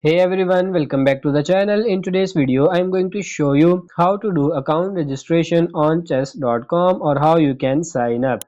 Hey everyone, welcome back to the channel. In today's video, I'm going to show you how to do account registration on chess.com or how you can sign up.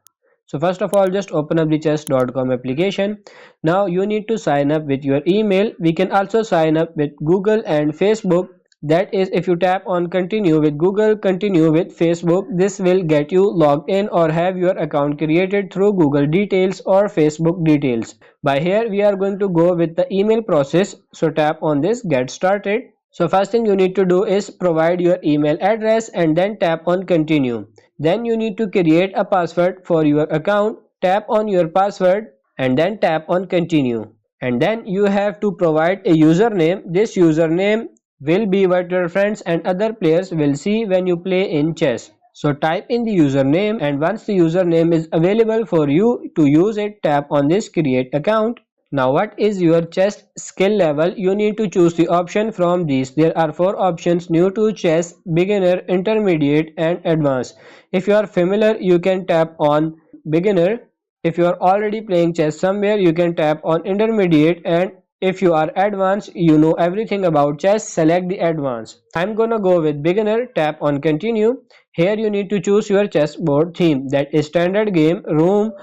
So first of all, just open up the chess.com application. Now you need to sign up with your email. We can also sign up with Google and Facebook. That is, if you tap on continue with Google, continue with Facebook, this will get you logged in or have your account created through Google details or Facebook details. By here we are going to go with the email process. So tap on this get started. So first thing you need to do is provide your email address and then tap on continue. Then you need to create a password for your account. Tap on your password and then tap on continue. And then you have to provide a username. This username will be what your friends and other players will see when you play in chess. So type in the username, and once the username is available for you to use it, tap on this create account. Now what is your chess skill level? You need to choose the option from these. There are four options: new to chess, beginner, intermediate and advanced. If you are familiar, you can tap on beginner. If you are already playing chess somewhere, you can tap on intermediate, and if you are advanced, you know everything about chess, select the advanced. I'm gonna go with beginner, tap on continue. Here you need to choose your chessboard theme, that is standard game, room,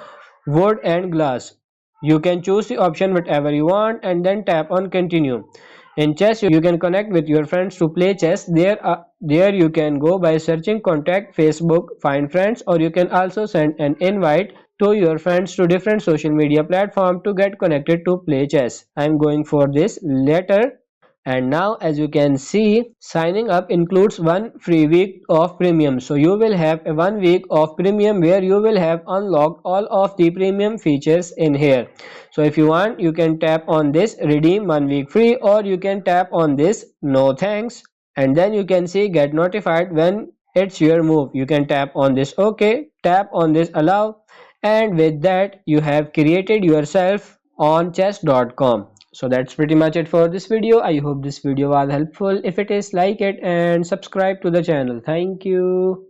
wood and glass. You can choose the option whatever you want and then tap on continue. In chess you can connect with your friends to play chess. There you can go by searching contact, Facebook, find friends, or you can also send an invite to your friends to different social media platform to get connected to play chess. I'm going for this later. And now as you can see, signing up includes one free week of premium. So you will have a 1 week of premium where you will have unlocked all of the premium features in here. So if you want, you can tap on this redeem 1 week free, or you can tap on this no thanks, and then you can see get notified when it's your move. You can tap on this okay, tap on this allow, and with that you have created yourself on chess.com. So that's pretty much it for this video. I hope this video was helpful. If it is, like it and subscribe to the channel. Thank you.